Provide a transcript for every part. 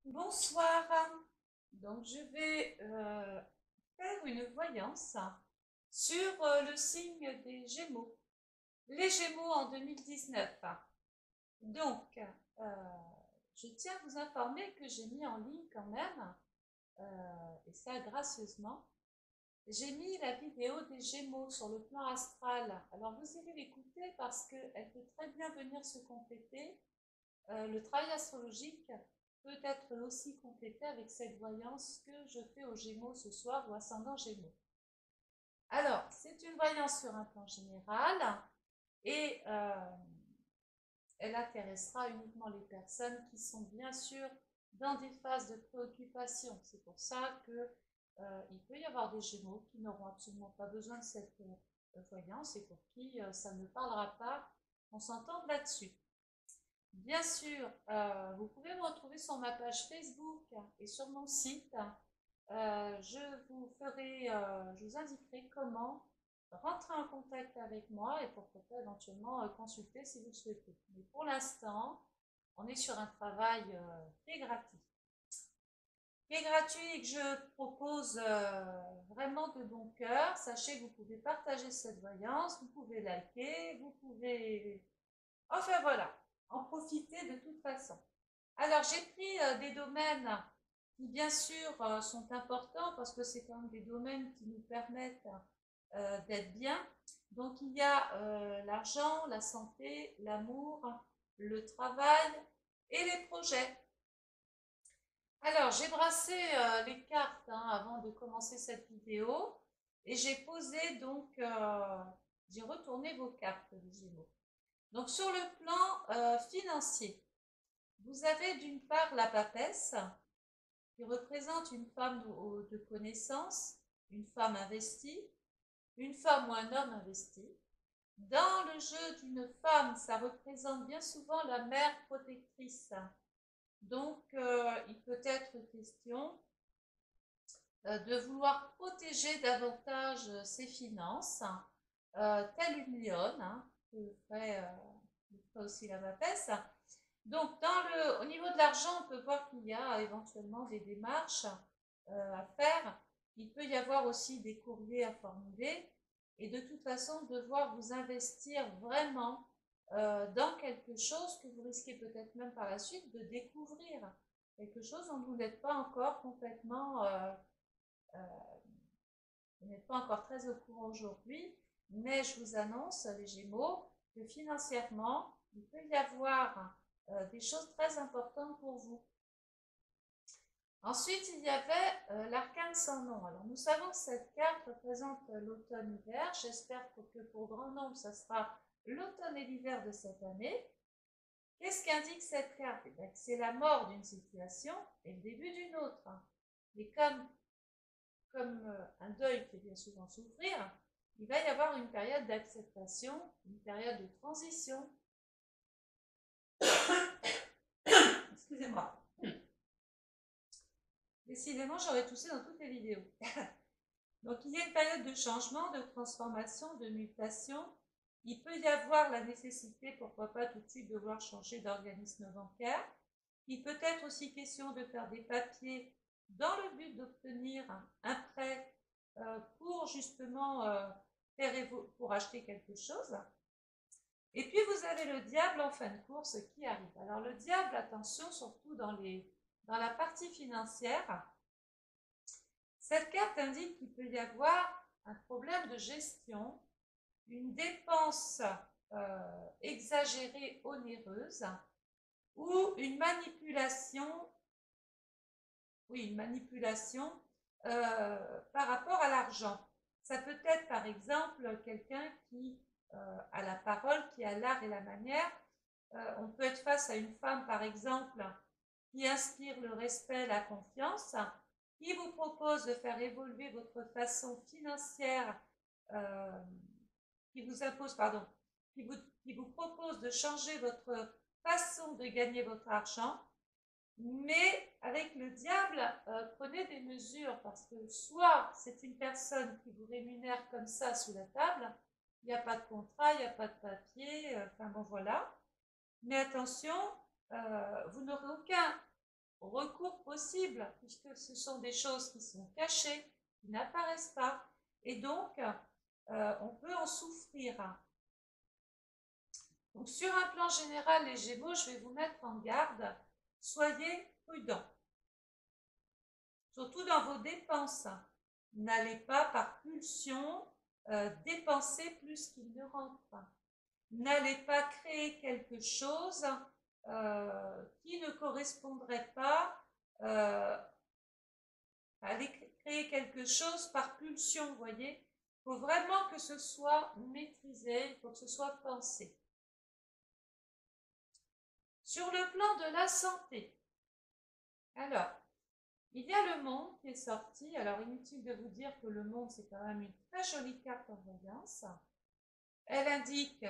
Bonsoir. Donc, je vais faire une voyance sur le signe des Gémeaux. Les Gémeaux en 2019. Donc, je tiens à vous informer que j'ai mis en ligne quand même, et ça gracieusement, j'ai mis la vidéo des Gémeaux sur le plan astral. Alors, vous irez l'écouter parce qu'elle peut très bien venir se compléter. Le travail astrologique peut être aussi complété avec cette voyance que je fais aux Gémeaux ce soir ou ascendant Gémeaux. Alors, c'est une voyance sur un plan général et elle intéressera uniquement les personnes qui sont bien sûr dans des phases de préoccupation. C'est pour ça que il peut y avoir des Gémeaux qui n'auront absolument pas besoin de cette voyance et pour qui ça ne parlera pas. On s'entend là-dessus. Bien sûr, vous pouvez me retrouver sur ma page Facebook et sur mon site. Je vous indiquerai comment rentrer en contact avec moi et pourquoi pas éventuellement consulter si vous le souhaitez. Mais pour l'instant, on est sur un travail qui est gratuit. Qui est gratuit et que je propose vraiment de bon cœur. Sachez que vous pouvez partager cette voyance, vous pouvez liker, vous pouvez... Enfin voilà, en profiter de toute façon. Alors, j'ai pris des domaines qui, bien sûr, sont importants parce que c'est quand même des domaines qui nous permettent d'être bien. Donc, il y a l'argent, la santé, l'amour, le travail et les projets. Alors, j'ai brassé les cartes avant de commencer cette vidéo et j'ai posé donc, j'ai retourné vos cartes, les Gémeaux. Donc, sur le plan financier, vous avez d'une part la papesse, qui représente une femme de connaissance, une femme investie, une femme ou un homme investi. Dans le jeu d'une femme, ça représente bien souvent la mère protectrice. Donc, il peut être question de vouloir protéger davantage ses finances, telle une lionne, que ferait aussi la papesse. Donc, au niveau de l'argent, on peut voir qu'il y a éventuellement des démarches à faire. Il peut y avoir aussi des courriers à formuler et de toute façon, devoir vous investir vraiment dans quelque chose que vous risquez peut-être même par la suite de découvrir. Quelque chose dont vous n'êtes pas encore complètement, euh, vous n'êtes pas encore très au courant aujourd'hui, mais je vous annonce, les Gémeaux, que financièrement, il peut y avoir des choses très importantes pour vous. Ensuite, il y avait l'arcane sans nom. Alors, nous savons que cette carte représente l'automne-hiver. J'espère que pour grand nombre, ça sera l'automne et l'hiver de cette année. Qu'est-ce qu'indique cette carte? C'est la mort d'une situation et le début d'une autre. Et comme un deuil fait bien souvent souffrir, il va y avoir une période d'acceptation, une période de transition. Excusez-moi. Décidément, j'aurais toussé dans toutes les vidéos. Donc, il y a une période de changement, de transformation, de mutation. Il peut y avoir la nécessité, pourquoi pas tout de suite, de devoir changer d'organisme bancaire. Il peut être aussi question de faire des papiers dans le but d'obtenir un prêt pour justement pour acheter quelque chose. Et puis vous avez le diable en fin de course qui arrive. Alors le diable, attention, surtout dans la partie financière, cette carte indique qu'il peut y avoir un problème de gestion, une dépense exagérée, onéreuse, ou une manipulation, oui, une manipulation par rapport à l'argent. Ça peut être par exemple quelqu'un qui a la parole, qui a l'art et la manière. On peut être face à une femme par exemple qui inspire le respect, la confiance, qui vous propose de faire évoluer votre façon financière, euh, qui vous impose, pardon, qui vous propose de changer votre façon de gagner votre argent. Mais avec le diable, prenez des mesures parce que soit c'est une personne qui vous rémunère comme ça sous la table, il n'y a pas de contrat, il n'y a pas de papier, enfin bon voilà. Mais attention, vous n'aurez recours possible, puisque ce sont des choses qui sont cachées, qui n'apparaissent pas, et donc on peut en souffrir. Donc sur un plan général, les Gémeaux, je vais vous mettre en garde, soyez prudents, surtout dans vos dépenses. N'allez pas par pulsion dépenser plus qu'il ne rentre. N'allez pas créer quelque chose qui ne correspondrait pas. Allez créer quelque chose par pulsion, vous voyez. Il faut vraiment que ce soit maîtrisé, il faut que ce soit pensé. Sur le plan de la santé, alors, il y a le monde qui est sorti. Alors, inutile de vous dire que le monde, c'est quand même une très jolie carte en voyance. Elle indique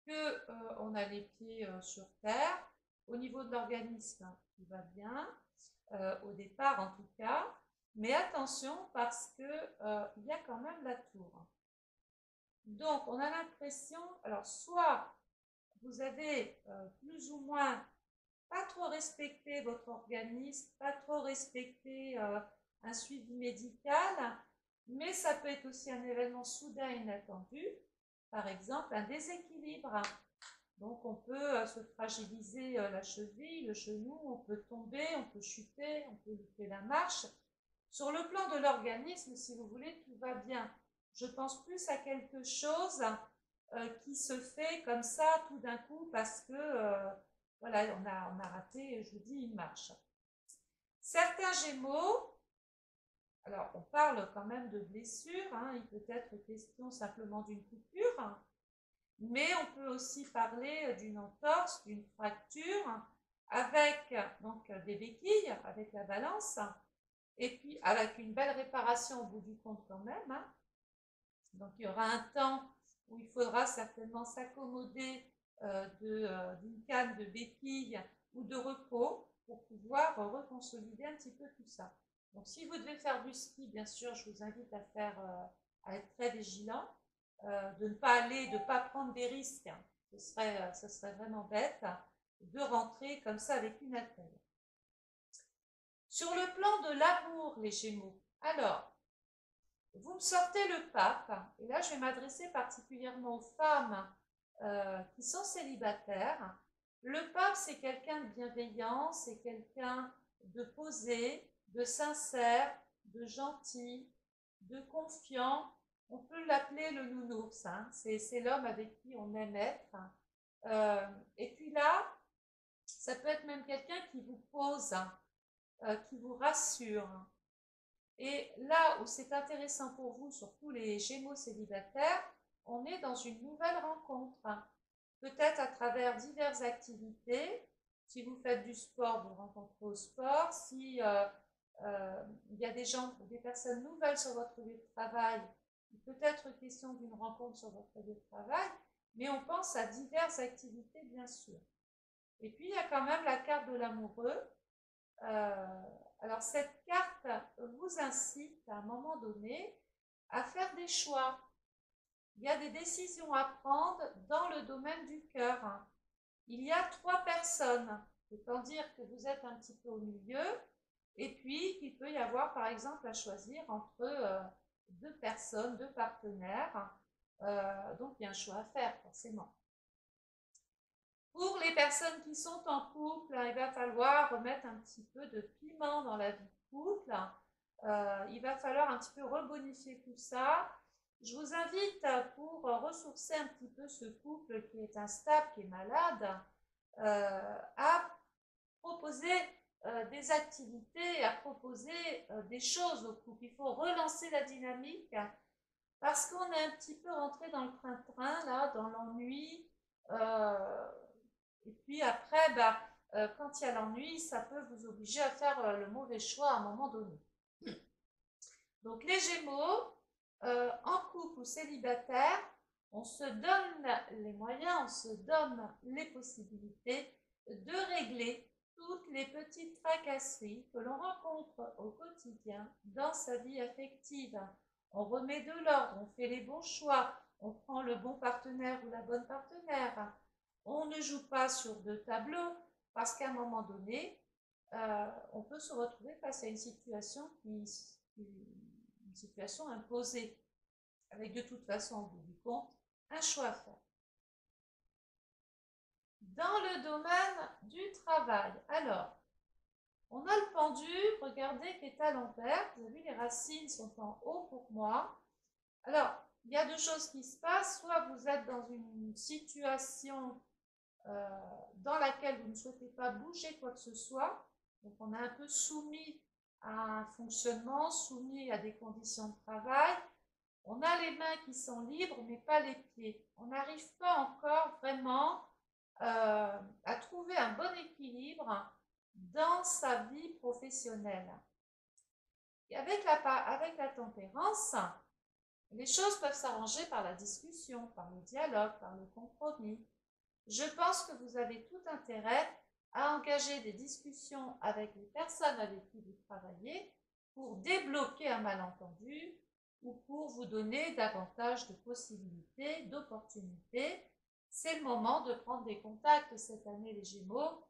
qu'on a les pieds sur terre. Au niveau de l'organisme, tout va bien, au départ en tout cas. Mais attention parce qu'il y a quand même la tour. Donc, on a l'impression, alors soit vous avez plus ou moins pas trop respecté votre organisme, pas trop respecté un suivi médical, mais ça peut être aussi un événement soudain et inattendu, par exemple un déséquilibre. Donc on peut se fragiliser la cheville, le genou, on peut tomber, on peut chuter, on peut louper la marche. Sur le plan de l'organisme, si vous voulez, tout va bien. Je pense plus à quelque chose qui se fait comme ça tout d'un coup parce que voilà, on a raté, je vous dis, une marche. Certains Gémeaux, alors on parle quand même de blessures, hein, il peut être question simplement d'une coupure, mais on peut aussi parler d'une entorse, d'une fracture, avec donc des béquilles, avec la balance, et puis avec une belle réparation au bout du compte quand même. Hein. Donc il y aura un temps où il faudra certainement s'accommoder d'une canne de béquilles ou de repos pour pouvoir reconsolider un petit peu tout ça. Donc si vous devez faire du ski, bien sûr, je vous invite à être très vigilant, de ne pas aller, de ne pas prendre des risques. Ce serait vraiment bête de rentrer comme ça avec une attelle. Sur le plan de l'amour, les Gémeaux, alors, vous me sortez le pape, et là je vais m'adresser particulièrement aux femmes qui sont célibataires. Le pape, c'est quelqu'un de bienveillant, c'est quelqu'un de posé, de sincère, de gentil, de confiant. On peut l'appeler le nounours, hein. C'est l'homme avec qui on aime être. Et puis là, ça peut être même quelqu'un qui vous pose, qui vous rassure. Et là où c'est intéressant pour vous, surtout les Gémeaux célibataires, on est dans une nouvelle rencontre. Peut-être à travers diverses activités. Si vous faites du sport, vous rencontrez au sport. Si il y a des gens, des personnes nouvelles sur votre lieu de travail, il peut être question d'une rencontre sur votre lieu de travail, mais on pense à diverses activités, bien sûr. Et puis, il y a quand même la carte de l'amoureux. Alors, cette carte vous incite à un moment donné à faire des choix. Il y a des décisions à prendre dans le domaine du cœur. Il y a 3 personnes, autant dire que vous êtes un petit peu au milieu, et puis qu'il peut y avoir par exemple à choisir entre 2 personnes, 2 partenaires. Donc il y a un choix à faire forcément. Pour les personnes qui sont en couple, il va falloir remettre un petit peu de piment dans la vie de couple. Il va falloir un petit peu rebonifier tout ça. Je vous invite pour ressourcer un petit peu ce couple qui est instable, qui est malade, à proposer des activités, à proposer des choses au couple. Il faut relancer la dynamique parce qu'on est un petit peu rentré dans le train-train, là, dans l'ennui. Et puis après, quand il y a l'ennui, ça peut vous obliger à faire le mauvais choix à un moment donné. Donc les Gémeaux, en couple ou célibataire, on se donne les moyens, on se donne les possibilités de régler toutes les petites tracasseries que l'on rencontre au quotidien dans sa vie affective. On remet de l'ordre, on fait les bons choix, on prend le bon partenaire ou la bonne partenaire. On ne joue pas sur 2 tableaux parce qu'à un moment donné, on peut se retrouver face à une situation imposée, avec de toute façon, au bout du compte, un choix à faire. Dans le domaine du travail, alors, on a le pendule, regardez qui est à l'envers, vous avez vu les racines sont en haut pour moi. Alors, il y a deux choses qui se passent, soit vous êtes dans une situation dans laquelle vous ne souhaitez pas bouger quoi que ce soit, donc on est un peu soumis à un fonctionnement, soumis à des conditions de travail. On a les mains qui sont libres, mais pas les pieds. On n'arrive pas encore vraiment à trouver un bon équilibre dans sa vie professionnelle. Et avec la tempérance, les choses peuvent s'arranger par la discussion, par le dialogue, par le compromis. Je pense que vous avez tout intérêt à engager des discussions avec les personnes avec qui vous travaillez pour débloquer un malentendu ou pour vous donner davantage de possibilités, d'opportunités. C'est le moment de prendre des contacts cette année, les Gémeaux.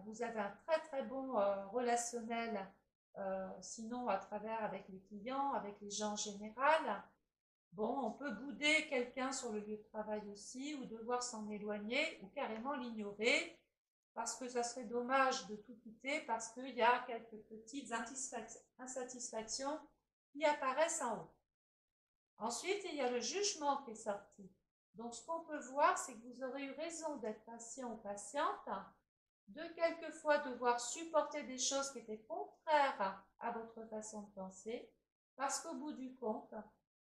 Vous avez un très très bon relationnel, sinon à travers avec les clients, avec les gens en général. Bon, on peut bouder quelqu'un sur le lieu de travail aussi, ou devoir s'en éloigner, ou carrément l'ignorer, parce que ça serait dommage de tout quitter, parce qu'il y a quelques petites insatisfactions qui apparaissent en haut. Ensuite, il y a le jugement qui est sorti. Donc, ce qu'on peut voir, c'est que vous aurez eu raison d'être patient ou patiente, de quelquefois devoir supporter des choses qui étaient contraires à votre façon de penser, parce qu'au bout du compte,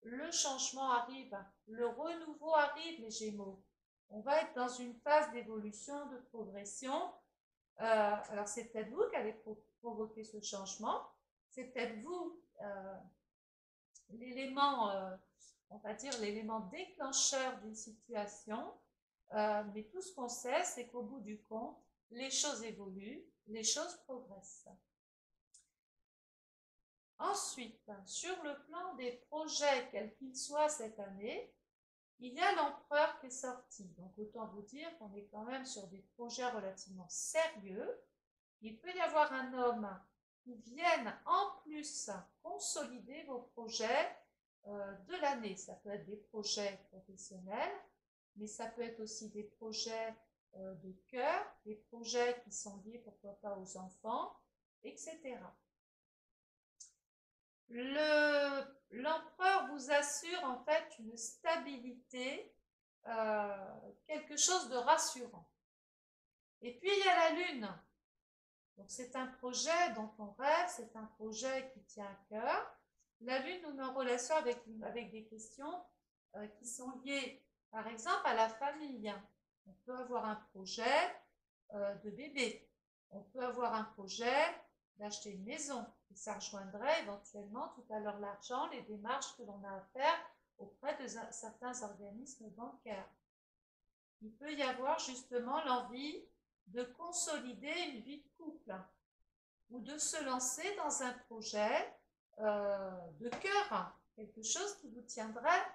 le changement arrive, le renouveau arrive, les Gémeaux. On va être dans une phase d'évolution, de progression. Alors c'est peut-être vous qui allez provoquer ce changement, c'est peut-être vous l'élément, on va dire l'élément déclencheur d'une situation, mais tout ce qu'on sait, c'est qu'au bout du compte, les choses évoluent, les choses progressent. Ensuite, sur le plan des projets, quels qu'ils soient cette année, il y a l'empereur qui est sorti. Donc autant vous dire qu'on est quand même sur des projets relativement sérieux. Il peut y avoir un homme qui vienne en plus consolider vos projets de l'année. Ça peut être des projets professionnels, mais ça peut être aussi des projets de cœur, des projets qui sont liés pourquoi pas aux enfants, etc. L'empereur vous assure en fait une stabilité, quelque chose de rassurant. Et puis il y a la lune. Donc c'est un projet dont on rêve, c'est un projet qui tient à cœur. La lune nous met en relation avec des questions qui sont liées par exemple à la famille. On peut avoir un projet de bébé. On peut avoir un projet d'acheter une maison. Et ça rejoindrait éventuellement tout à l'heure l'argent, les démarches que l'on a à faire auprès de certains organismes bancaires. Il peut y avoir justement l'envie de consolider une vie de couple ou de se lancer dans un projet de cœur, quelque chose qui vous tiendrait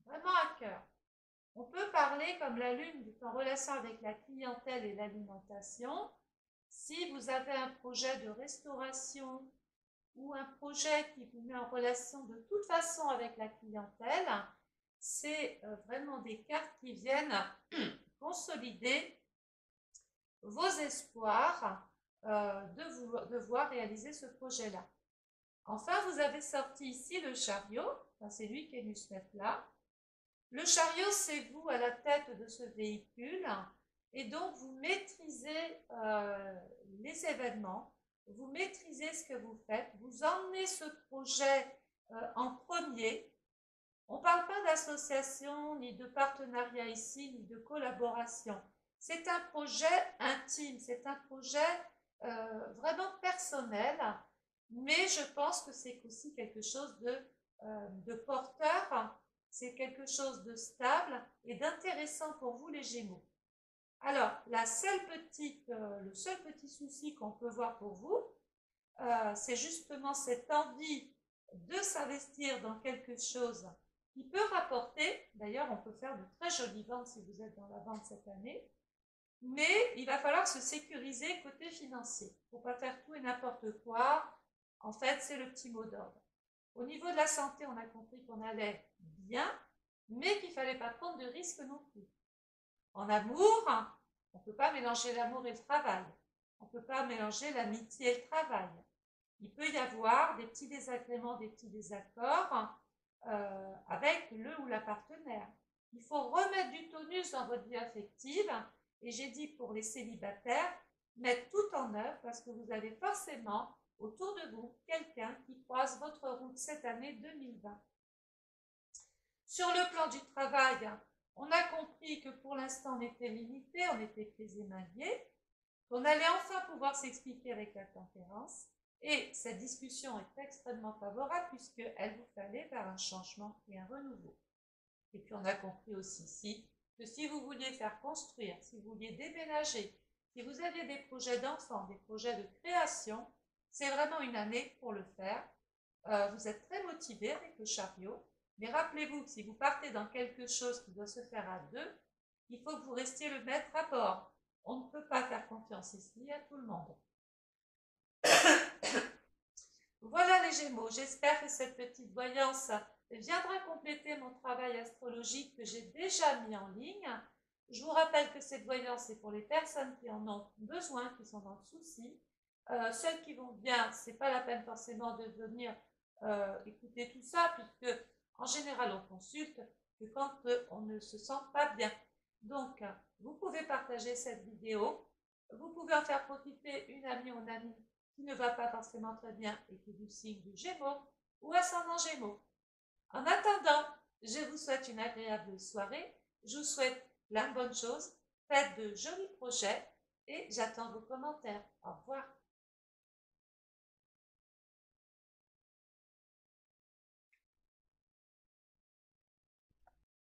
vraiment à cœur. On peut parler, comme la lune est en relation avec la clientèle et l'alimentation, si vous avez un projet de restauration ou un projet qui vous met en relation de toute façon avec la clientèle, c'est vraiment des cartes qui viennent consolider vos espoirs de voir réaliser ce projet-là. Enfin, vous avez sorti ici le chariot, enfin, c'est lui qui est venu se mettre là. Le chariot, c'est vous à la tête de ce véhicule, et donc vous maîtrisez les événements, vous maîtrisez ce que vous faites, vous emmenez ce projet en premier. On ne parle pas d'association, ni de partenariat ici, ni de collaboration. C'est un projet intime, c'est un projet vraiment personnel, mais je pense que c'est aussi quelque chose de porteur, c'est quelque chose de stable et d'intéressant pour vous les Gémeaux. Alors, le seul petit souci qu'on peut voir pour vous, c'est justement cette envie de s'investir dans quelque chose qui peut rapporter. D'ailleurs, on peut faire de très jolies ventes si vous êtes dans la vente cette année. mais il va falloir se sécuriser côté financier. Il ne faut pas faire tout et n'importe quoi. En fait, c'est le petit mot d'ordre. Au niveau de la santé, on a compris qu'on allait bien, mais qu'il ne fallait pas prendre de risques non plus. En amour, on ne peut pas mélanger l'amour et le travail. On ne peut pas mélanger l'amitié et le travail. Il peut y avoir des petits désagréments, des petits désaccords avec le ou la partenaire. Il faut remettre du tonus dans votre vie affective. Et j'ai dit pour les célibataires, mettre tout en œuvre parce que vous avez forcément autour de vous quelqu'un qui croise votre route cette année 2020. Sur le plan du travail, on a compris que pour l'instant on était limité, on était pris et mains liés, qu'on allait enfin pouvoir s'expliquer avec la conférence. Et cette discussion est extrêmement favorable puisqu'elle vous fallait vers un changement et un renouveau. Et puis on a compris aussi ici que si vous vouliez faire construire, si vous vouliez déménager, si vous aviez des projets d'enfants, des projets de création, c'est vraiment une année pour le faire. Vous êtes très motivé avec le chariot, mais rappelez-vous que si vous partez dans quelque chose qui doit se faire à deux, il faut que vous restiez le maître à bord. On ne peut pas faire confiance ici à tout le monde. Voilà les Gémeaux, j'espère que cette petite voyance viendra compléter mon travail astrologique que j'ai déjà mis en ligne. Je vous rappelle que cette voyance est pour les personnes qui en ont besoin, qui sont dans le souci. Celles qui vont bien, c'est pas la peine forcément de venir écouter tout ça, puisque en général on consulte que quand on ne se sent pas bien. Donc, vous pouvez partager cette vidéo, vous pouvez en faire profiter une amie ou un ami qui ne va pas forcément très bien et qui est du signe du Gémeaux ou ascendant Gémeaux. En attendant, je vous souhaite une agréable soirée, je vous souhaite plein de bonnes choses, faites de jolis projets et j'attends vos commentaires. Au revoir.